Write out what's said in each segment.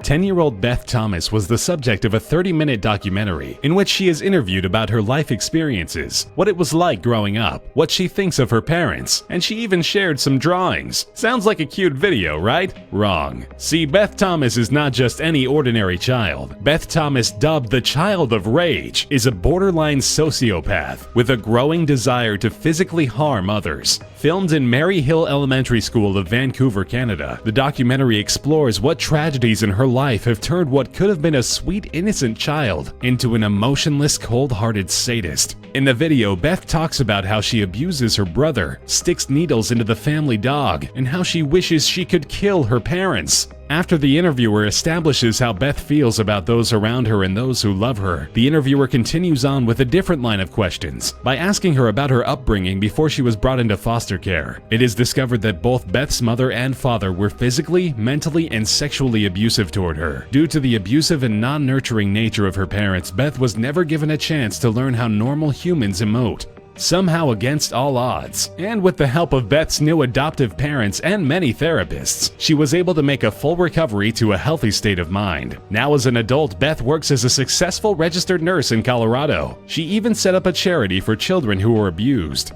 10-year-old Beth Thomas was the subject of a 30-minute documentary in which she is interviewed about her life experiences, what it was like growing up, what she thinks of her parents, and she even shared some drawings. Sounds like a cute video, right? Wrong. See, Beth Thomas is not just any ordinary child. Beth Thomas, dubbed the Child of Rage, is a borderline sociopath with a growing desire to physically harm others. Filmed in Mary Hill Elementary School of Vancouver, Canada, the documentary explores what tragedies in her life have turned what could have been a sweet, innocent child into an emotionless, cold-hearted sadist. In the video, Beth talks about how she abuses her brother, sticks needles into the family dog, and how she wishes she could kill her parents. After the interviewer establishes how Beth feels about those around her and those who love her, the interviewer continues on with a different line of questions by asking her about her upbringing before she was brought into foster care. It is discovered that both Beth's mother and father were physically, mentally, and sexually abusive toward her. Due to the abusive and non-nurturing nature of her parents, Beth was never given a chance to learn how normal humans emote. Somehow, against all odds, and with the help of Beth's new adoptive parents and many therapists, she was able to make a full recovery to a healthy state of mind. Now as an adult, Beth works as a successful registered nurse in Colorado. She even set up a charity for children who were abused.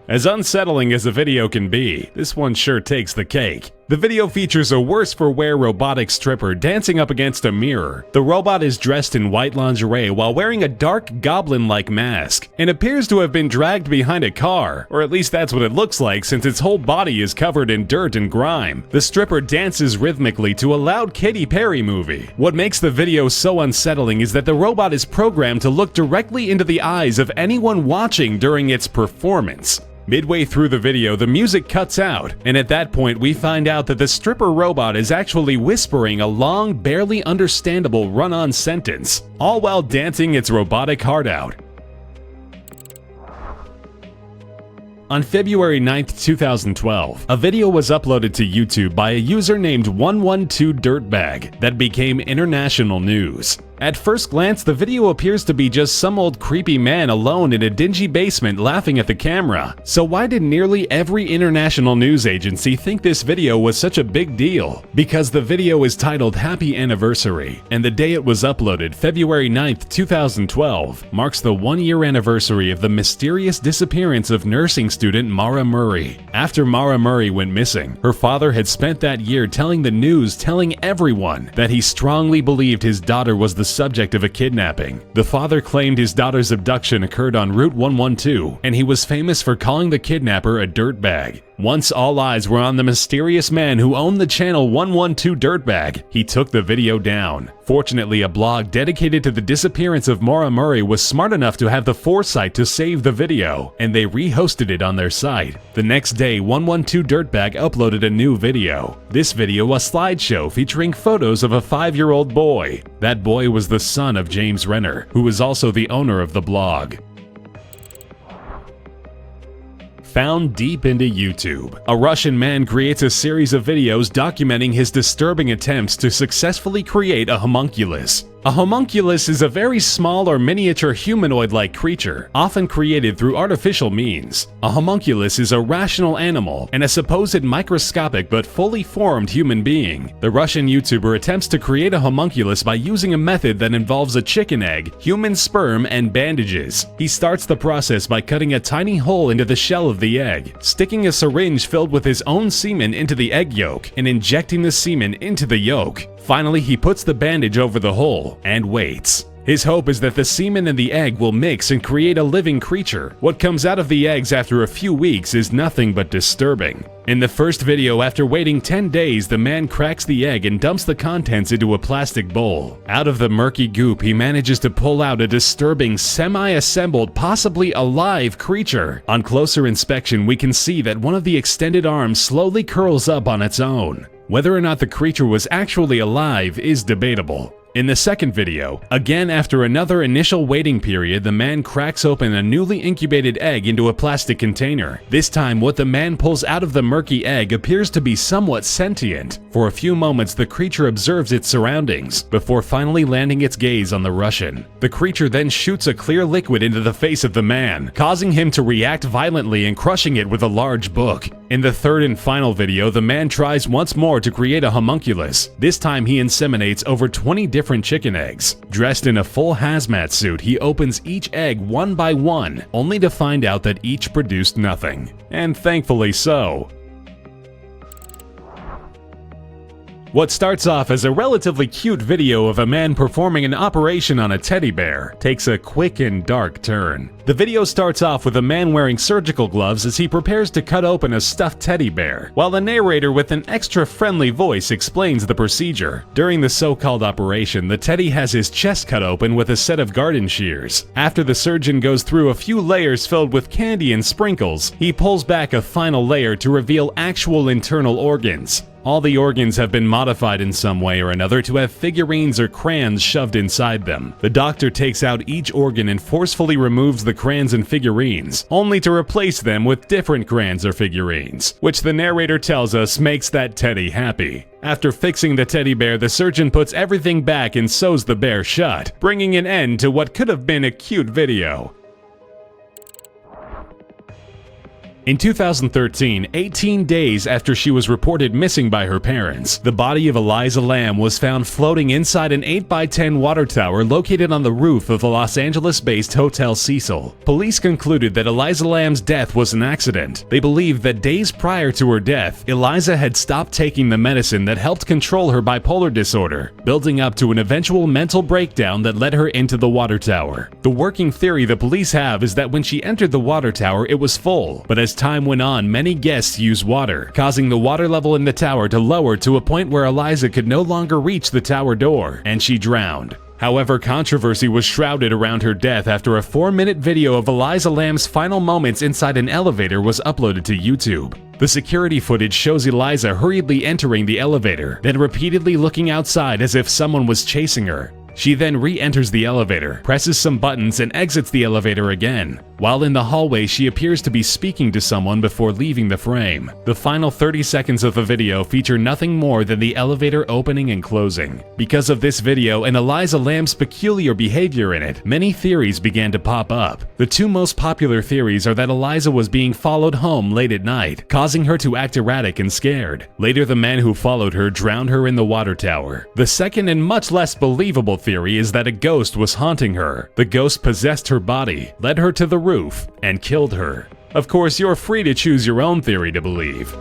As unsettling as a video can be, this one sure takes the cake. The video features a worse-for-wear robotic stripper dancing up against a mirror. The robot is dressed in white lingerie while wearing a dark goblin-like mask and appears to have been dragged behind a car, or at least that's what it looks like since its whole body is covered in dirt and grime. The stripper dances rhythmically to a loud Katy Perry movie. What makes the video so unsettling is that the robot is programmed to look directly into the eyes of anyone watching during its performance. Midway through the video, the music cuts out, and at that point we find out that the stripper robot is actually whispering a long, barely understandable run-on sentence, all while dancing its robotic heart out. On February 9, 2012, a video was uploaded to YouTube by a user named 112dirtbag that became international news. At first glance, the video appears to be just some old creepy man alone in a dingy basement laughing at the camera. So why did nearly every international news agency think this video was such a big deal? Because the video is titled Happy Anniversary, and the day it was uploaded, February 9, 2012, marks the 1-year anniversary of the mysterious disappearance of nursing student Mara Murray. After Mara Murray went missing, her father had spent that year telling everyone that he strongly believed his daughter was the subject of a kidnapping. The father claimed his daughter's abduction occurred on Route 112, and he was famous for calling the kidnapper a dirtbag. Once all eyes were on the mysterious man who owned the channel 112dirtbag, he took the video down. Fortunately, a blog dedicated to the disappearance of Mara Murray was smart enough to have the foresight to save the video, and they rehosted it on their site. The next day, 112dirtbag uploaded a new video. This video, a slideshow featuring photos of a 5-year-old boy. That boy was the son of James Renner, who was also the owner of the blog. Found deep into YouTube, a Russian man creates a series of videos documenting his disturbing attempts to successfully create a homunculus. A homunculus is a very small or miniature humanoid-like creature, often created through artificial means. A homunculus is a rational animal and a supposed microscopic but fully formed human being. The Russian YouTuber attempts to create a homunculus by using a method that involves a chicken egg, human sperm, and bandages. He starts the process by cutting a tiny hole into the shell of the egg, sticking a syringe filled with his own semen into the egg yolk, and injecting the semen into the yolk. Finally, he puts the bandage over the hole and waits. His hope is that the semen and the egg will mix and create a living creature. What comes out of the eggs after a few weeks is nothing but disturbing. In the first video, after waiting 10 days, the man cracks the egg and dumps the contents into a plastic bowl. Out of the murky goop, he manages to pull out a disturbing, semi-assembled, possibly alive creature. On closer inspection, we can see that one of the extended arms slowly curls up on its own. Whether or not the creature was actually alive is debatable. In the second video, again after another initial waiting period, the man cracks open a newly incubated egg into a plastic container. This time, what the man pulls out of the murky egg appears to be somewhat sentient. For a few moments, the creature observes its surroundings, before finally landing its gaze on the Russian. The creature then shoots a clear liquid into the face of the man, causing him to react violently and crushing it with a large book. In the third and final video, the man tries once more to create a homunculus. This time he inseminates over 20 different chicken eggs. Dressed in a full hazmat suit, he opens each egg one by one, only to find out that each produced nothing. And thankfully so. What starts off as a relatively cute video of a man performing an operation on a teddy bear takes a quick and dark turn. The video starts off with a man wearing surgical gloves as he prepares to cut open a stuffed teddy bear, while the narrator with an extra friendly voice explains the procedure. During the so-called operation, the teddy has his chest cut open with a set of garden shears. After the surgeon goes through a few layers filled with candy and sprinkles, he pulls back a final layer to reveal actual internal organs. All the organs have been modified in some way or another to have figurines or crayons shoved inside them. The doctor takes out each organ and forcefully removes the crayons and figurines, only to replace them with different crayons or figurines, which the narrator tells us makes that teddy happy. After fixing the teddy bear, the surgeon puts everything back and sews the bear shut, bringing an end to what could have been a cute video. In 2013, 18 days after she was reported missing by her parents, the body of Eliza Lamb was found floating inside an 8x10 water tower located on the roof of the Los Angeles-based Hotel Cecil. Police concluded that Eliza Lamb's death was an accident. They believed that days prior to her death, Eliza had stopped taking the medicine that helped control her bipolar disorder, building up to an eventual mental breakdown that led her into the water tower. The working theory the police have is that when she entered the water tower, it was full, but as time went on, many guests used water, causing the water level in the tower to lower to a point where Eliza could no longer reach the tower door, and she drowned. However, controversy was shrouded around her death after a 4-minute video of Eliza Lamb's final moments inside an elevator was uploaded to YouTube. The security footage shows Eliza hurriedly entering the elevator, then repeatedly looking outside as if someone was chasing her. She then re-enters the elevator, presses some buttons, and exits the elevator again. While in the hallway, she appears to be speaking to someone before leaving the frame. The final 30 seconds of the video feature nothing more than the elevator opening and closing. Because of this video and Eliza Lamb's peculiar behavior in it, many theories began to pop up. The two most popular theories are that Eliza was being followed home late at night, causing her to act erratic and scared. Later, the man who followed her drowned her in the water tower. The second and much less believable theory is that a ghost was haunting her. The ghost possessed her body, led her to the roof, and killed her. Of course, you're free to choose your own theory to believe.